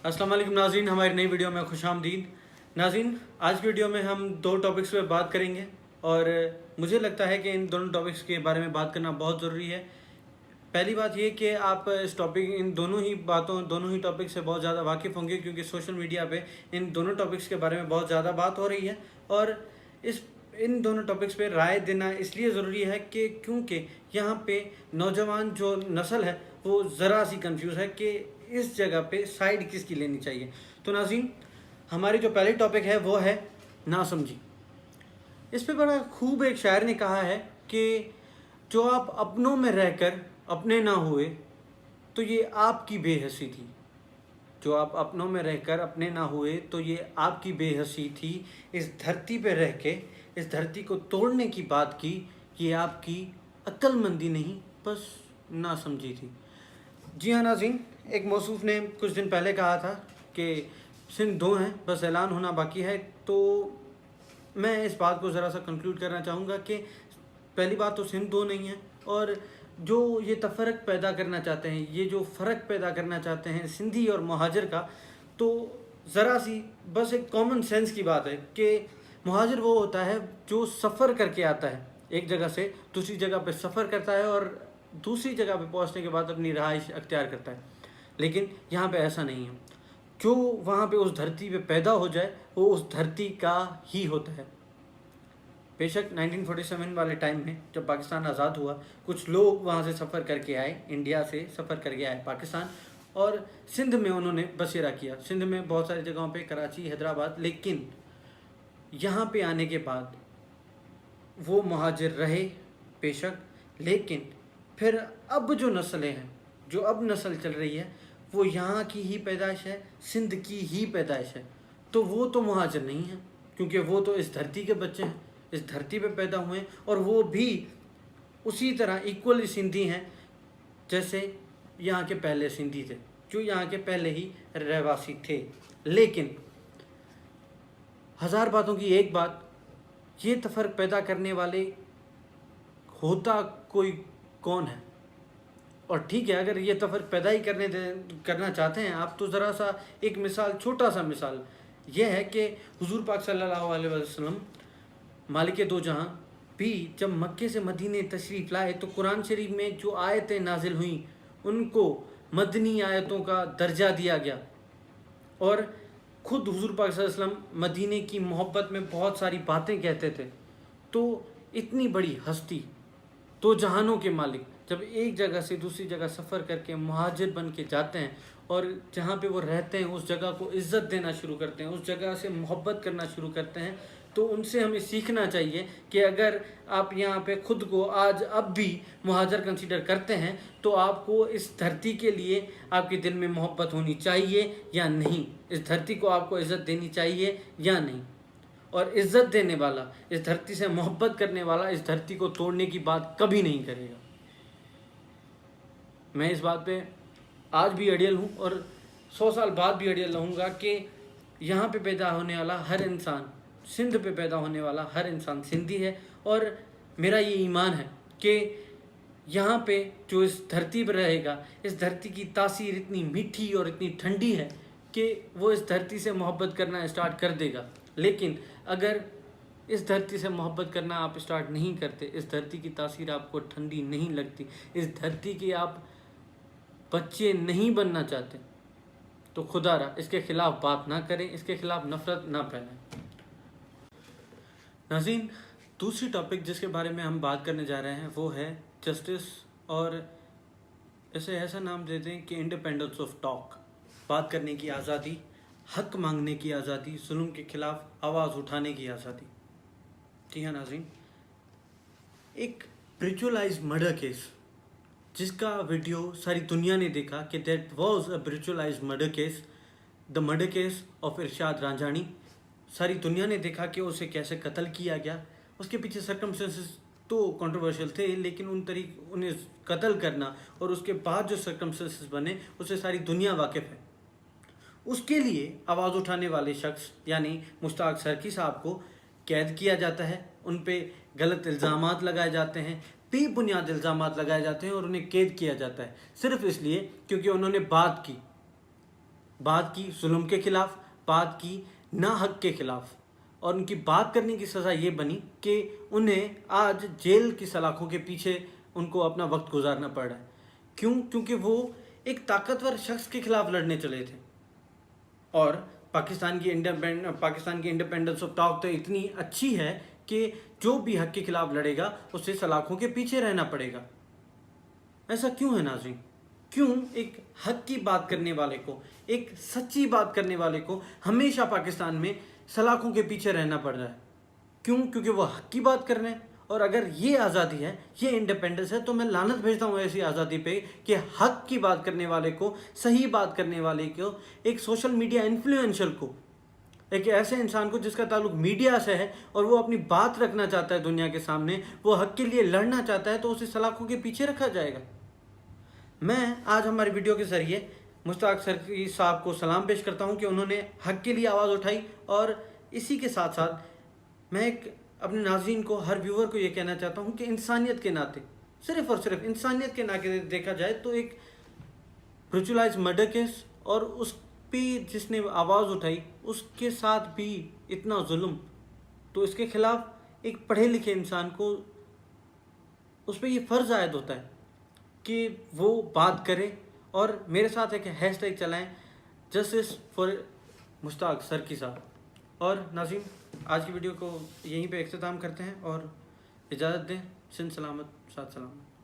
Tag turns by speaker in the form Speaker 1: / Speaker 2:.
Speaker 1: अस्सलाम वालेकुम नाज़रीन, हमारी नई वीडियो में खुश आमदीद। नाज़रीन, आज की वीडियो में हम दो टॉपिक्स पे बात करेंगे और मुझे लगता है कि इन दोनों टॉपिक्स के बारे में बात करना बहुत ज़रूरी है। पहली बात ये कि आप इन दोनों ही टॉपिक से बहुत ज़्यादा वाकिफ़ होंगे, क्योंकि सोशल मीडिया पे इन दोनों टॉपिक्स के बारे में बहुत ज़्यादा बात हो रही है। और इन दोनों टॉपिक्स पे राय देना इसलिए ज़रूरी है कि क्योंकि यहाँ पे नौजवान जो नस्ल है वो ज़रा सी कंफ्यूज है कि इस जगह पे साइड किसकी लेनी चाहिए। तो नाज़रीन, हमारी जो पहली टॉपिक है वो है नासमझी। इस पे बड़ा खूब एक शायर ने कहा है कि जो आप अपनों में रहकर अपने ना हुए तो ये आपकी बेहसी थी। जो आप अपनों में रहकर अपने ना हुए तो ये आपकी बेहसी थी। इस धरती पे रह के इस धरती को तोड़ने की बात की, ये आपकी अक्लमंदी नहीं बस नासमझी थी। जी हाँ नाज़रीन, एक मौसूफ ने कुछ दिन पहले कहा था कि सिंध 2 हैं, बस ऐलान होना बाकी है। तो मैं इस बात को ज़रा सा कंक्लूड करना चाहूँगा कि पहली बात तो सिंध 2 नहीं है, और जो ये तफरक पैदा करना चाहते हैं, ये जो फ़र्क पैदा करना चाहते हैं सिंधी और मुहाजिर का, तो ज़रा सी बस एक कॉमन सेंस की बात है कि मुहाजिर वो होता है जो सफ़र करके आता है, एक जगह से दूसरी जगह पे सफ़र करता है और दूसरी जगह पे पहुंचने के बाद अपनी रहाइश अख्तियार करता है। लेकिन यहाँ पे ऐसा नहीं है। जो वहाँ पे उस धरती पे पैदा हो जाए वो उस धरती का ही होता है। बेशक 1947 वाले टाइम में जब पाकिस्तान आज़ाद हुआ, कुछ लोग वहाँ से सफ़र करके आए, इंडिया से सफ़र करके आए पाकिस्तान, और सिंध में उन्होंने बसेरा किया। सिंध में बहुत सारी जगहों पे, कराची, हैदराबाद। लेकिन यहाँ पे आने के बाद वो मुहाजिर रहे बेशक, लेकिन फिर अब जो नस्लें हैं, जो अब नस्ल चल रही है, वो यहाँ की ही पैदाइश है, सिंध की ही पैदाइश है। तो वो तो मुहाजिर नहीं है, क्योंकि वो तो इस धरती के बच्चे हैं, इस धरती पे पैदा हुए हैं, और वो भी उसी तरह इक्वली सिंधी हैं जैसे यहाँ के पहले सिंधी थे, जो यहाँ के पहले ही रहवासी थे। लेकिन हज़ार बातों की एक बात, ये तफर्क पैदा करने वाले होता कोई कौन है? और ठीक है, अगर ये तफर्क पैदा ही करना चाहते हैं आप, तो ज़रा सा एक मिसाल, छोटा सा मिसाल ये है कि हुजूर पाक सल्लल्लाहु अलैहि वसल्लम मालिक दो जहां भी जब मक्के से मदीने तशरीफ़ लाए, तो कुरान शरीफ में जो आयतें नाजिल हुई उनको मदनी आयतों का दर्जा दिया गया। और ख़ुद हुजूर पाक सल्लल्लाहु अलैहि वसल्लम मदीने की मोहब्बत में बहुत सारी बातें कहते थे। तो इतनी बड़ी हस्ती, तो जहानों के मालिक, जब एक जगह से दूसरी जगह सफ़र करके मुहाजिर बन के जाते हैं और जहाँ पे वो रहते हैं उस जगह को इज़्ज़त देना शुरू करते हैं, उस जगह से मोहब्बत करना शुरू करते हैं, तो उनसे हमें सीखना चाहिए कि अगर आप यहाँ पे ख़ुद को आज अब भी मुहाजिर कंसीडर करते हैं तो आपको इस धरती के लिए आपके दिल में मोहब्बत होनी चाहिए या नहीं, इस धरती को आपको इज़्ज़त देनी चाहिए या नहीं। और इज़्ज़त देने वाला, इस धरती से मोहब्बत करने वाला, इस धरती को तोड़ने की बात कभी नहीं करेगा। मैं इस बात पे आज भी अड़ियल हूँ और 100 साल बाद भी अड़ियल रहूँगा कि यहाँ पे पैदा होने वाला हर इंसान, सिंध पे पैदा होने वाला हर इंसान सिंधी है। और मेरा ये ईमान है कि यहाँ पे जो इस धरती पर रहेगा, इस धरती की तासीर इतनी मीठी और इतनी ठंडी है कि वो इस धरती से मोहब्बत करना स्टार्ट कर देगा। लेकिन अगर इस धरती से मोहब्बत करना आप स्टार्ट नहीं करते, इस धरती की तासीर आपको ठंडी नहीं लगती, इस धरती के आप बच्चे नहीं बनना चाहते, तो खुदारा इसके ख़िलाफ़ बात ना करें, इसके ख़िलाफ़ नफ़रत ना फैलाएं। नाज़रीन, दूसरी टॉपिक जिसके बारे में हम बात करने जा रहे हैं वो है जस्टिस, और इसे ऐसा नाम देते हैं कि इंडिपेंडेंस ऑफ टॉक, बात करने की आज़ादी, हक मांगने की आज़ादी, जुल्म के ख़िलाफ़ आवाज़ उठाने की आज़ादी। जी हाँ नाज़रीन, एक ब्रिचुअलाइज्ड मर्डर केस जिसका वीडियो सारी दुनिया ने देखा कि that was a ritualised murder case, the murder case of Irshad Ranjhani. सारी दुनिया ने देखा कि उसे कैसे कत्ल किया गया। उसके पीछे सर्कमस्टेंसेस तो कंट्रोवर्शियल थे, लेकिन उन्हें कत्ल करना और उसके बाद जो सर्कमस्टेंसेस बने उससे सारी दुनिया वाकिफ़ है। उसके लिए आवाज़ उठाने वाले शख्स यानी मुश्ताक सर्की साहब को कैद किया जाता है, उन पे गलत इल्ज़ामात लगाए जाते हैं, बेबुनियाद इल्ज़ामात लगाए जाते हैं और उन्हें कैद किया जाता है सिर्फ इसलिए क्योंकि उन्होंने बात की। بات کی ظلم کے خلاف، بات کی ناحق کے خلاف، اور ان کی بات کرنے کی سزا یہ بنی کہ انہیں آج جیل کی سلاخوں کے پیچھے ان کو اپنا وقت گزارنا پڑ رہا ہے۔ کیوں؟ کیونکہ وہ ایک طاقتور شخص کے خلاف لڑنے چلے تھے، اور پاکستان کی انڈیپینڈنس آف ٹاک تو اتنی اچھی ہے کہ جو بھی حق کے خلاف لڑے گا اسے سلاخوں کے پیچھے رہنا پڑے گا۔ ایسا کیوں ہے ناظرین؟ کیوں ایک حق کی بات کرنے والے کو، ایک سچی بات کرنے والے کو ہمیشہ پاکستان میں سلاخوں کے پیچھے رہنا پڑ رہا ہے؟ کیوں؟ کیونکہ وہ حق کی بات کر رہے ہیں۔ اور اگر یہ آزادی ہے، یہ انڈیپینڈنس ہے، تو میں لعنت بھیجتا ہوں ایسی آزادی پہ کہ حق کی بات کرنے والے کو، صحیح بات کرنے والے کو، ایک سوشل میڈیا انفلوئنشل کو، ایک ایسے انسان کو جس کا تعلق میڈیا سے ہے اور وہ اپنی بات رکھنا چاہتا ہے دنیا کے سامنے، وہ حق کے لیے لڑنا چاہتا ہے، تو اسے سلاخوں کے پیچھے رکھا جائے گا۔ میں آج ہماری ویڈیو کے ذریعے مشتاق سرکی صاحب کو سلام پیش کرتا ہوں کہ انہوں نے حق کے لیے آواز اٹھائی، اور اسی کے ساتھ ساتھ میں اپنے ناظرین کو، ہر ویور کو یہ کہنا چاہتا ہوں کہ انسانیت کے ناطے، صرف اور صرف انسانیت کے ناطے دیکھا جائے تو ایک بروچلائز مرڈر کیس، اور اس پہ جس نے آواز اٹھائی اس کے ساتھ بھی اتنا ظلم، تو اس کے خلاف ایک پڑھے لکھے انسان کو اس پہ یہ فرض عائد ہوتا ہے کہ وہ بات کرے، اور میرے ساتھ ایک ہیش ٹیگ چلائیں، جسٹس فار مشتاق سرکی صاحب۔ اور ناظرین، آج کی ویڈیو کو یہیں پہ اختتام کرتے ہیں، اور اجازت دیں۔ سن سلامت، سات سلامت۔